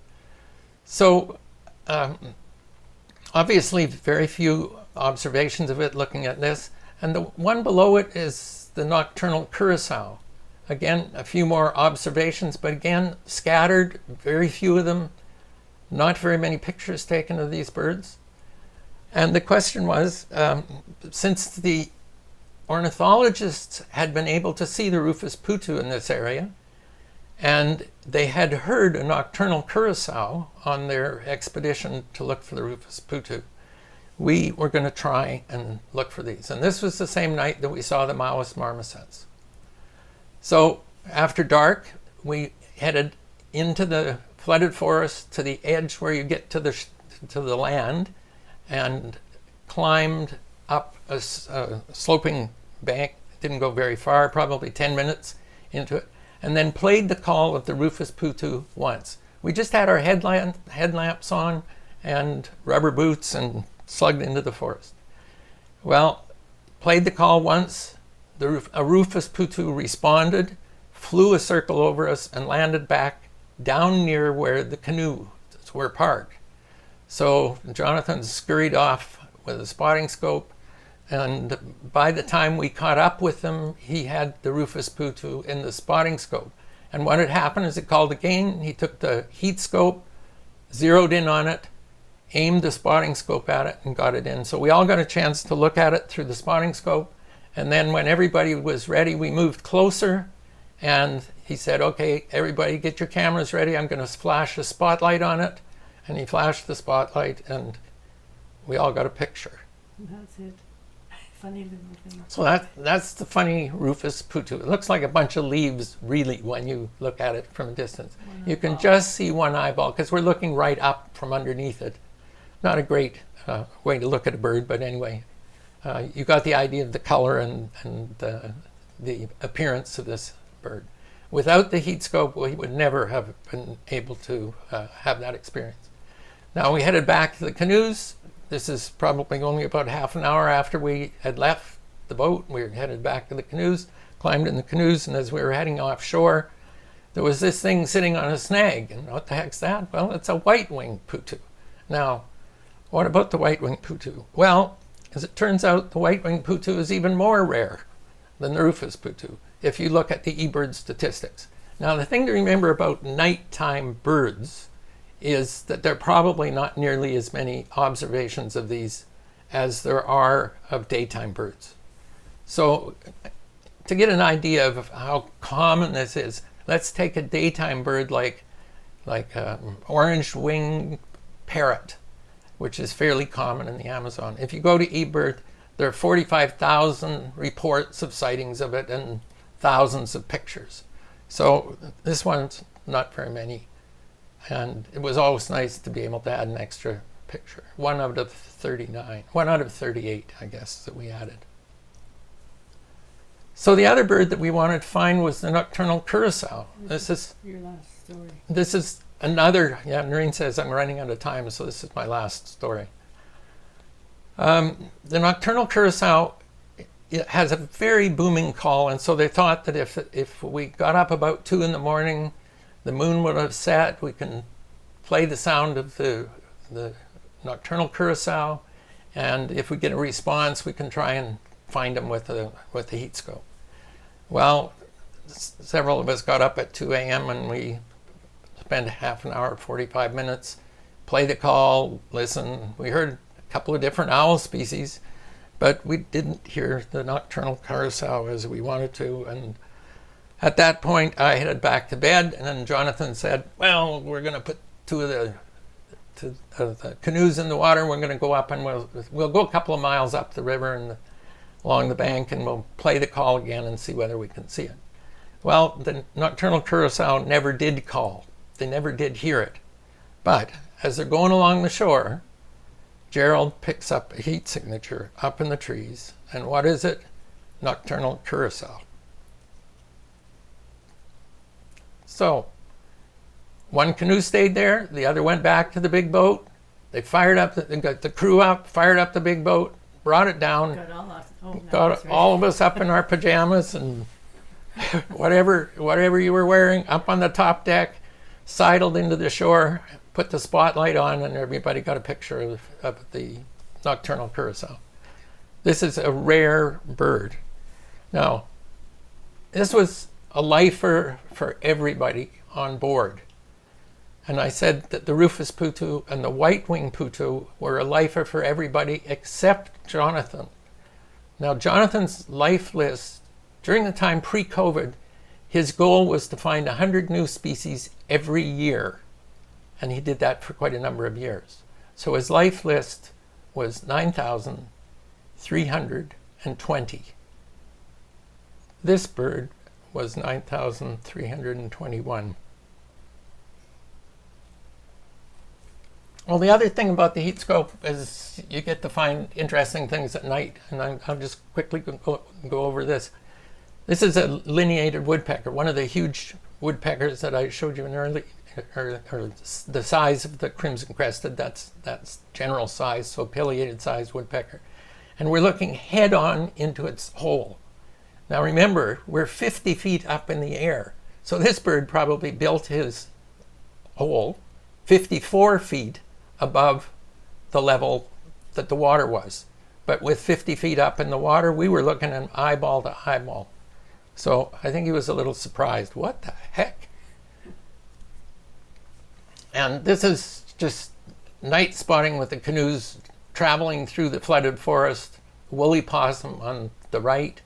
So obviously very few observations of it looking at this. And the one below it is the nocturnal curassow. Again, a few more observations, but again, scattered, very few of them, not very many pictures taken of these birds. And the question was, since the ornithologists had been able to see the Rufous putu in this area, and they had heard a nocturnal curassow on their expedition to look for the Rufous putu, we were going to try and look for these. And this was the same night that we saw the Maoist marmosets. So after dark, we headed into the flooded forest to the edge where you get to the land, and climbed up a sloping bank. Didn't go very far, probably 10 minutes into it, and then played the call of the Rufous putu once. We just had our headlamps on and rubber boots and slugged into the forest. Well, played the call once, a Rufous putu responded, flew a circle over us and landed back down near where the canoes were parked. So Jonathan scurried off with a spotting scope, and by the time we caught up with him, he had the Rufous putu in the spotting scope. And what had happened is it called again. He took the heat scope, zeroed in on it, aimed the spotting scope at it, and got it in. So we all got a chance to look at it through the spotting scope. And then when everybody was ready, we moved closer, and he said, "Okay, everybody get your cameras ready. I'm going to flash a spotlight on it." And he flashed the spotlight, and we all got a picture. That's it. Funny little thing. So that's the funny Rufous putu. It looks like a bunch of leaves, really, when you look at it from a distance. You can just see one eyeball, because we're looking right up from underneath it. Not a great way to look at a bird, but anyway, you got the idea of the color and the appearance of this bird. Without the heat scope, we would never have been able to have that experience. Now we headed back to the canoes. This is probably only about half an hour after we had left the boat. We were headed back to the canoes, climbed in the canoes, and as we were heading offshore, there was this thing sitting on a snag. And what the heck's that? Well, it's a white-winged putu. Now, what about the white-winged putu? Well, as it turns out, the white-winged putu is even more rare than the rufous putu if you look at the eBird statistics. Now, the thing to remember about nighttime birds is that there are probably not nearly as many observations of these as there are of daytime birds. So, to get an idea of how common this is, let's take a daytime bird like orange-winged parrot, which is fairly common in the Amazon. If you go to eBird, there are 45,000 reports of sightings of it and thousands of pictures. So this one's not very many. And it was always nice to be able to add an extra picture. 1 out of 39, 1 out of 38, I guess, that we added. So the other bird that we wanted to find was the nocturnal curassow. This is your last story. This is another, yeah, Noreen says I'm running out of time, so this is my last story. The nocturnal curassow, it has a very booming call, and so they thought that if we got up about 2 in the morning, the moon would have set, we can play the sound of the nocturnal curassow, and if we get a response, we can try and find them with the heat scope. Well, several of us got up at 2 a.m. and we spent half an hour, 45 minutes, play the call, listen. We heard a couple of different owl species, but we didn't hear the nocturnal curassow as we wanted to. And at that point, I headed back to bed, and then Jonathan said, well, we're going to put 2 of the canoes in the water. We're going to go up, and we'll go a couple of miles up the river and along the bank, and we'll play the call again and see whether we can see it. Well, the nocturnal curassow never did call. They never did hear it. But as they're going along the shore, Gerald picks up a heat signature up in the trees. And what is it? Nocturnal curassow. So, one canoe stayed there. The other went back to the big boat. They fired up, they got the crew up, fired up the big boat, brought it down. Got all of us up in our pajamas and whatever you were wearing, up on the top deck, sidled into the shore, put the spotlight on, and everybody got a picture of the nocturnal curassow. This is a rare bird. Now, this was a lifer for everybody on board. And I said that the rufous putu and the white-winged putu were a lifer for everybody except Jonathan. Now, Jonathan's life list, during the time pre-COVID, his goal was to find 100 new species every year. And he did that for quite a number of years. So his life list was 9,320. This bird was 9,321. Well, the other thing about the heat scope is you get to find interesting things at night, and I'll just quickly go over this. This is a lineated woodpecker, one of the huge woodpeckers that I showed you in early, or the size of the crimson-crested. That's general size, so pileated size woodpecker. And we're looking head-on into its hole. Now remember, we're 50 feet up in the air, so this bird probably built his hole 54 feet above the level that the water was. But with 50 feet up in the water, we were looking at eyeball to eyeball. So I think he was a little surprised. What the heck? And this is just night spotting with the canoes traveling through the flooded forest, woolly possum on the right,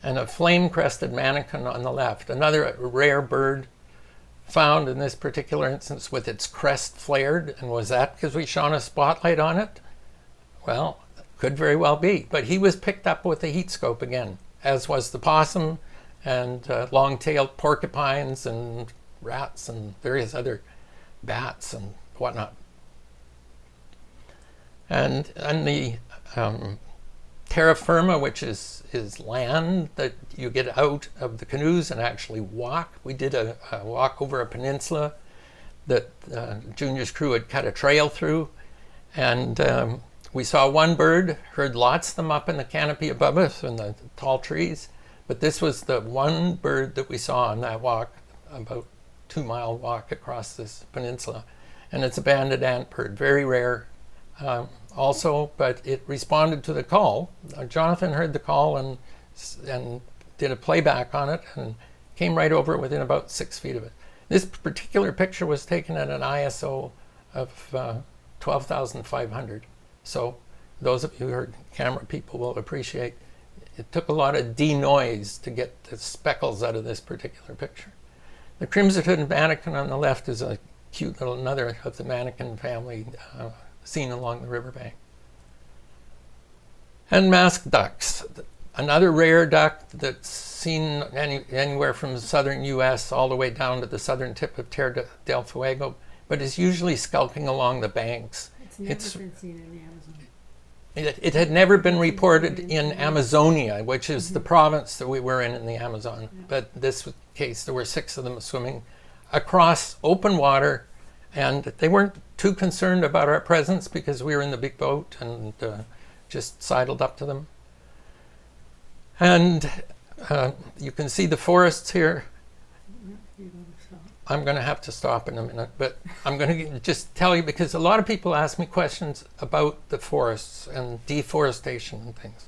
and a flame-crested manakin on the left. Another rare bird found in this particular instance with its crest flared. And was that because we shone a spotlight on it? Well, could very well be. But he was picked up with the heat scope again, as was the possum and long-tailed porcupines and rats and various other bats and whatnot. And on the terra firma, which is land that you get out of the canoes and actually walk. We did a walk over a peninsula that Junior's crew had cut a trail through, and we saw one bird, heard lots of them up in the canopy above us in the tall trees, but this was the one bird that we saw on that walk, about 2-mile walk across this peninsula. And it's a banded ant bird, very rare also, but it responded to the call. Jonathan heard the call and did a playback on it and came right over within about 6 feet of it. This particular picture was taken at an ISO of 12,500. So those of you who are camera people will appreciate it took a lot of denoise to get the speckles out of this particular picture. The crimson-hooded manakin on the left is a cute little, another of the manakin family seen along the riverbank. And masked ducks, another rare duck that's seen anywhere from the southern U.S. all the way down to the southern tip of Tierra del Fuego, but is usually skulking along the banks. It's never been seen in the Amazon. It had never been reported in Amazonia, which is the province that we were in the Amazon. Yeah. But this case, there were 6 of them swimming across open water, and they weren't too concerned about our presence because we were in the big boat and just sidled up to them. And you can see the forests here. You're going to stop. I'm going to have to stop in a minute, but I'm going to just tell you, because a lot of people ask me questions about the forests and deforestation and things.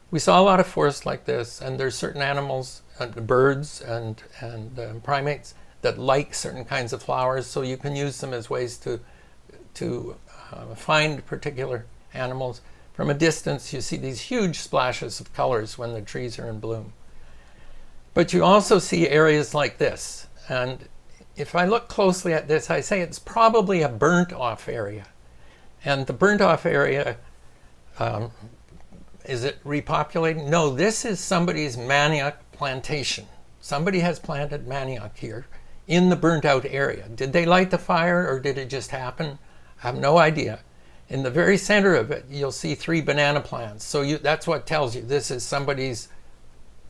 We saw a lot of forests like this, and there's certain animals, birds and primates that like certain kinds of flowers, so you can use them as ways to find particular animals. From a distance, you see these huge splashes of colors when the trees are in bloom. But you also see areas like this, and if I look closely at this, I say it's probably a burnt-off area. And the burnt-off area, is it repopulating? No, this is somebody's manioc plantation. Somebody has planted manioc here in the burnt-out area. Did they light the fire, or did it just happen? I have no idea. In the very center of it, you'll see 3 banana plants. So that's what tells you this is somebody's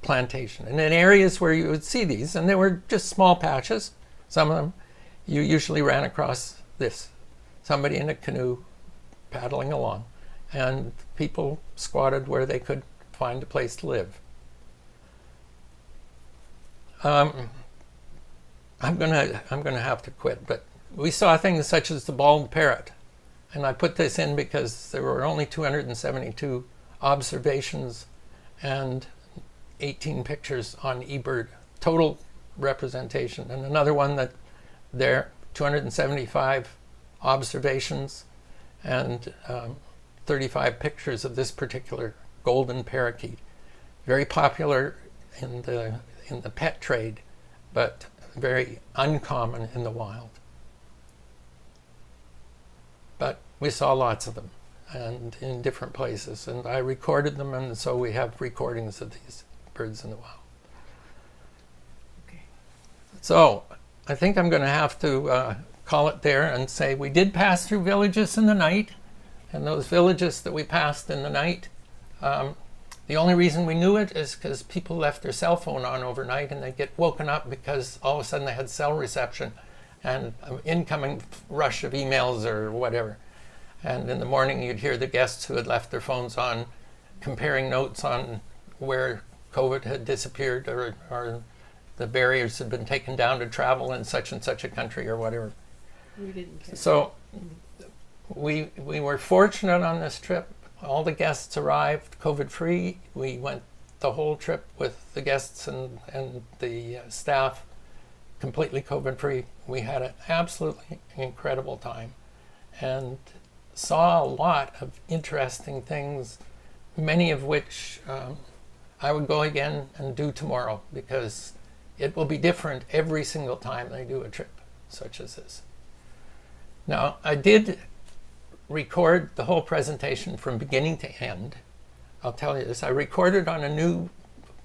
plantation. And in areas where you would see these, and they were just small patches, some of them, you usually ran across this. Somebody in a canoe paddling along, and people squatted where they could find a place to live. I'm gonna have to quit, but we saw things such as the bald parrot, and I put this in because there were only 272 observations and 18 pictures on eBird, total representation. And another one that there, 275 observations and 35 pictures of this particular golden parakeet. Very popular in the pet trade, but very uncommon in the wild. But we saw lots of them, and in different places, and I recorded them, and so we have recordings of these birds in the wild. Okay. So I think I'm going to have to call it there and say we did pass through villages in the night, and those villages that we passed in the night, the only reason we knew it is because people left their cell phone on overnight, and they'd get woken up because all of a sudden they had cell reception and an incoming rush of emails or whatever. And in the morning you'd hear the guests who had left their phones on comparing notes on where COVID had disappeared, or the barriers had been taken down to travel in such and such a country or whatever. We didn't care. So we were fortunate on this trip. All the guests arrived COVID-free. We went the whole trip with the guests and the staff completely COVID-free. We had an absolutely incredible time and saw a lot of interesting things, many of which I would go again and do tomorrow, because it will be different every single time I do a trip such as this. Now, I did record the whole presentation from beginning to end. I'll tell you this. I recorded on a new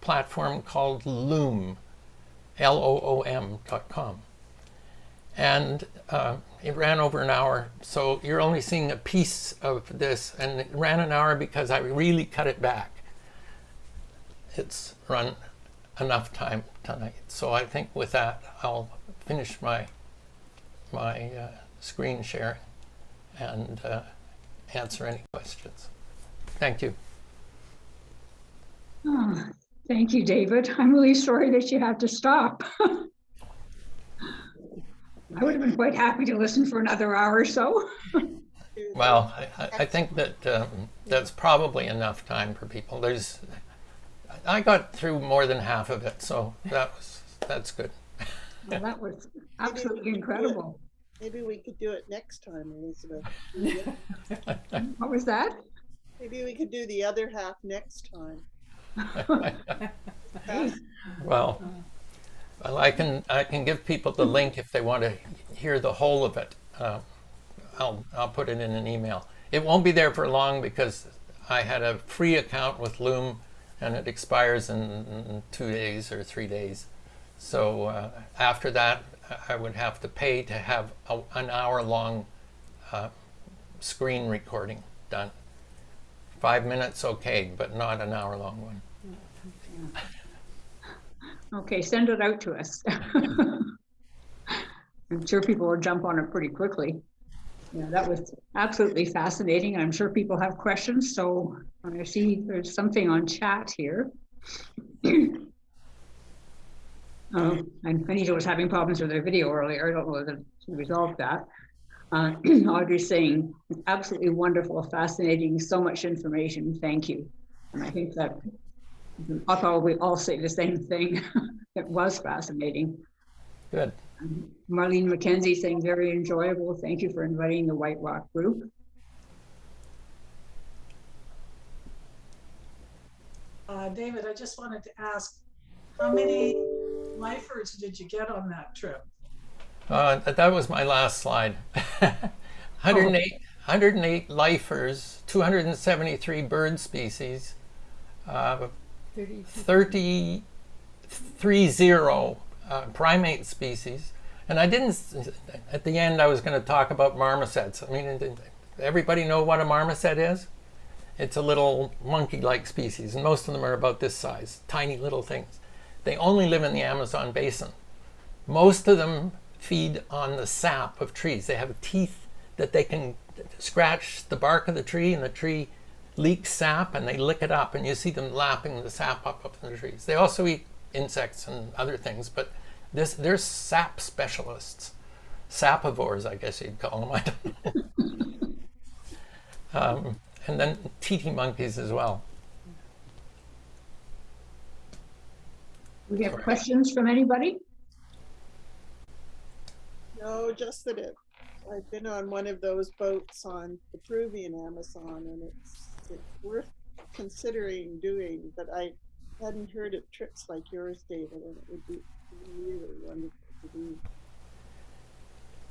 platform called Loom, LOOM.com. And it ran over an hour, so you're only seeing a piece of this, and it ran an hour because I really cut it back. it's run enough time tonight. So I think with that, I'll finish my screen sharing and answer any questions. Thank you. Oh, thank you, David. I'm really sorry that you had to stop. I would have been quite happy to listen for another hour or so. Well, I think that that's probably enough time for people. I got through more than half of it, so that's good. Well, that was absolutely incredible. Maybe we could do it next time, Elizabeth. What was that? Maybe we could do the other half next time. Well, I can give people the link if they want to hear the whole of it. I'll put it in an email. It won't be there for long because I had a free account with Loom and it expires in 2 days or 3 days. So after that, I would have to pay to have an hour-long screen recording done. 5 minutes, okay, but not an hour-long one. Okay, send it out to us. I'm sure people will jump on it pretty quickly. Yeah, that was absolutely fascinating. I'm sure people have questions. So I see there's something on chat here. And Anita was having problems with her video earlier. I don't know whether she resolved that. Audrey's saying, absolutely wonderful, fascinating, so much information. Thank you. And I think that I'll probably all say the same thing. It was fascinating. Good. Marlene McKenzie saying very enjoyable. Thank you for inviting the White Rock group. David, I just wanted to ask, how many lifers did you get on that trip? That was my last slide. 108 lifers, 273 bird species, 30 primate species. And I didn't, at the end I was going to talk about marmosets. I mean, everybody know what a marmoset is? It's a little monkey-like species, and most of them are about this size, tiny little things. They only live in the Amazon basin. Most of them feed on the sap of trees. They have teeth that they can scratch the bark of the tree, and the tree leaks sap, and they lick it up, and you see them lapping the sap up of the trees. They also eat insects and other things, but they're sap specialists. Sapivores, I guess you'd call them. I don't know. And then titi monkeys as well. We have questions from anybody? No, just that I've been on one of those boats on the Peruvian Amazon, and it's worth considering doing, but I hadn't heard of trips like yours, David, and it would be really wonderful to do.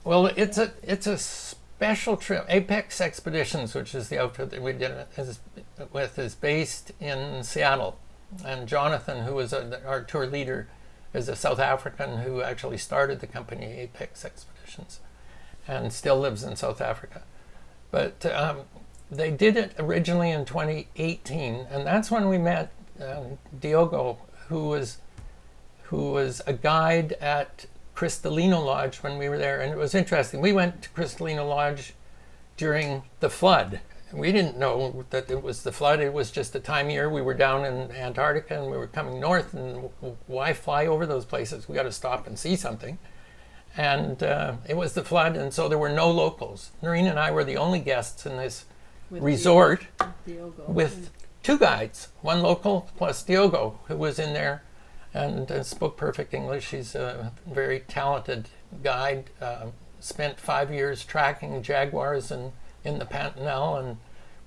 Well, it's a special trip. Apex Expeditions, which is the outfit that we did is based in Seattle. And Jonathan, who was our tour leader, is a South African who actually started the company Apex Expeditions and still lives in South Africa. But they did it originally in 2018, and that's when we met Diogo, who was a guide at Cristalino Lodge when we were there. And it was interesting. We went to Cristalino Lodge during the flood. We didn't know that it was the flood. It was just the time of year we were down in Antarctica and we were coming north, and why fly over those places? We got to stop and see something. And it was the flood, and so there were no locals. Noreen and I were the only guests in this resort with two guides, one local plus Diogo, who was in there and spoke perfect English. He's a very talented guide, spent 5 years tracking jaguars in the Pantanal and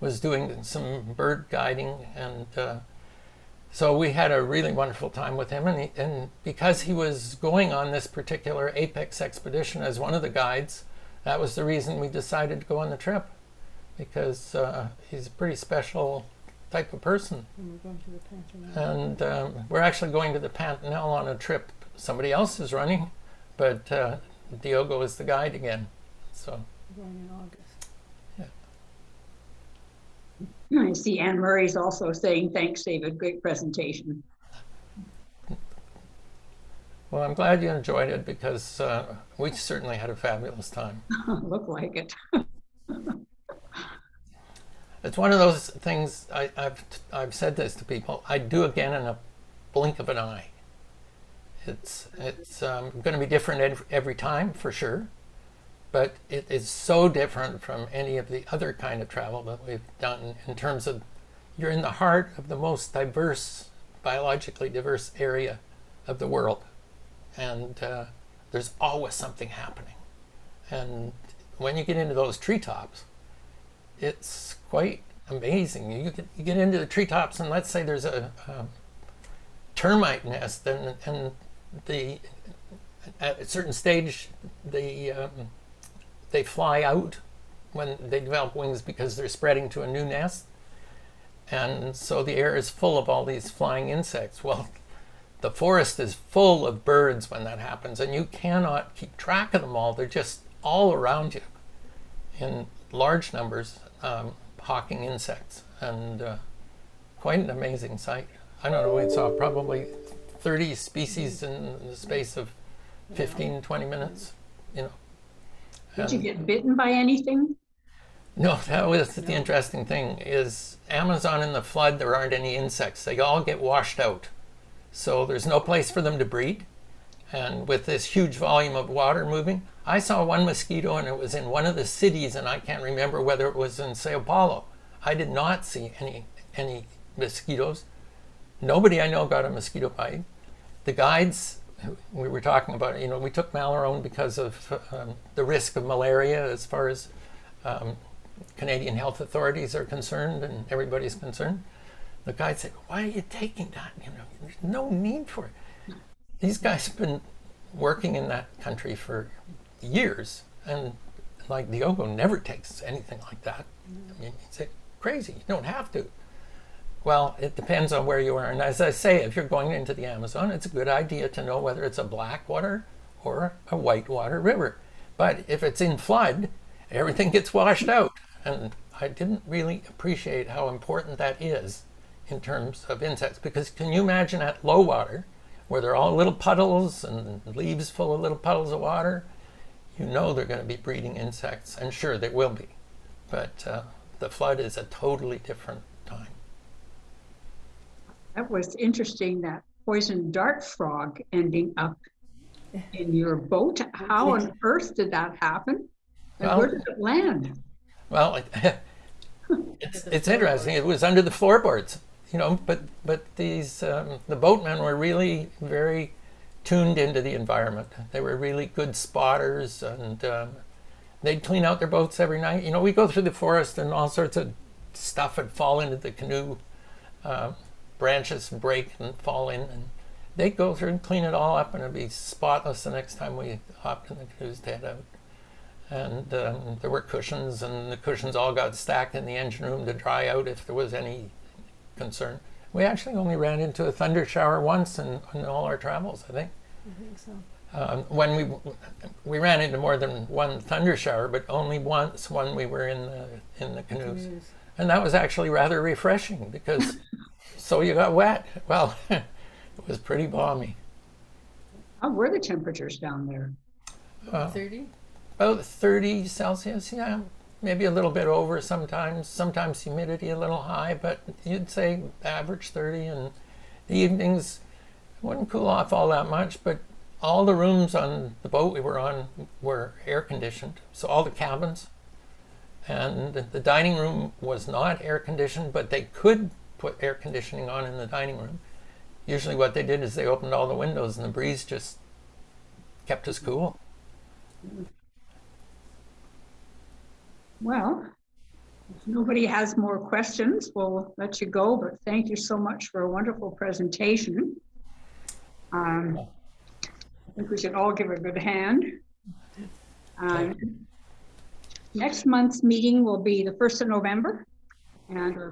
was doing some bird guiding. And so we had a really wonderful time with him. And because he was going on this particular Apex expedition as one of the guides, that was the reason we decided to go on the trip, because he's a pretty special type of person. And we're going to the Pantanal. And we're actually going to the Pantanal on a trip somebody else is running, but Diogo is the guide again. So We're going in August. I see Anne Murray's also saying, thanks, David, great presentation. Well, I'm glad you enjoyed it because we certainly had a fabulous time. Look like it. It's one of those things, I've said this to people, I'd do again in a blink of an eye. It's going to be different every time, for sure, but it is so different from any of the other kind of travel that we've done in terms of you're in the heart of the most diverse, biologically diverse area of the world. And there's always something happening. And when you get into those treetops, it's quite amazing. You get into the treetops, and let's say there's a termite nest, and at a certain stage they fly out when they develop wings because they're spreading to a new nest, and so the air is full of all these flying insects. Well, the forest is full of birds when that happens, and you cannot keep track of them all. They're just all around you in large numbers, hawking insects, and quite an amazing sight. I don't know, we saw probably 30 species in the space of 15, 20 minutes, you know. Did you get bitten by anything? No, that was the interesting thing, is Amazon in the flood, there aren't any insects. They all get washed out. So there's no place for them to breed. And with this huge volume of water moving, I saw one mosquito, and it was in one of the cities, and I can't remember whether it was in Sao Paulo. I did not see any mosquitoes. Nobody I know got a mosquito bite. The guides, we were talking about, you know, we took Malarone because of the risk of malaria as far as Canadian health authorities are concerned, and everybody's concerned. The guide said, why are you taking that? You know, there's no need for it. These guys have been working in that country for years, and like Diogo never takes anything like that. I mean, it's crazy. You don't have to. Well, it depends on where you are. And as I say, if you're going into the Amazon, it's a good idea to know whether it's a black water or a white water river. But if it's in flood, everything gets washed out. And I didn't really appreciate how important that is in terms of insects. Because can you imagine at low water, where they're all little puddles and leaves full of little puddles of water, you know they're going to be breeding insects. And sure, they will be. But the flood is a totally different time. That was interesting, that poison dart frog ending up in your boat. How on earth did that happen? And Well, where did it land? Well, it's interesting. It was under the floorboards, you know. But these the boatmen were really very tuned into the environment. They were really good spotters, and they'd clean out their boats every night. You know, we go through the forest, and all sorts of stuff would fall into the canoe. Branches break and fall in, and they'd go through and clean it all up, and it'd be spotless the next time we hopped in the canoes to head out. And there were cushions, and the cushions all got stacked in the engine room to dry out if there was any concern. We actually only ran into a thunder shower once in all our travels, I think. I think so. When we ran into more than one thunder shower, but only once when we were in the canoes. And that was actually rather refreshing, because so you got wet. Well, it was pretty balmy. How were the temperatures down there? 30? About 30 Celsius, yeah. Maybe a little bit over sometimes. Sometimes humidity a little high, but you'd say average 30. And the evenings wouldn't cool off all that much, but all the rooms on the boat we were on were air conditioned. So all the cabins. And the dining room was not air conditioned, but they could put air conditioning on in the dining room. Usually what they did is they opened all the windows, and the breeze just kept us cool. Well, if nobody has more questions, we'll let you go, but thank you so much for a wonderful presentation. I think we should all give a good hand. Next month's meeting will be the 1st of November, and we're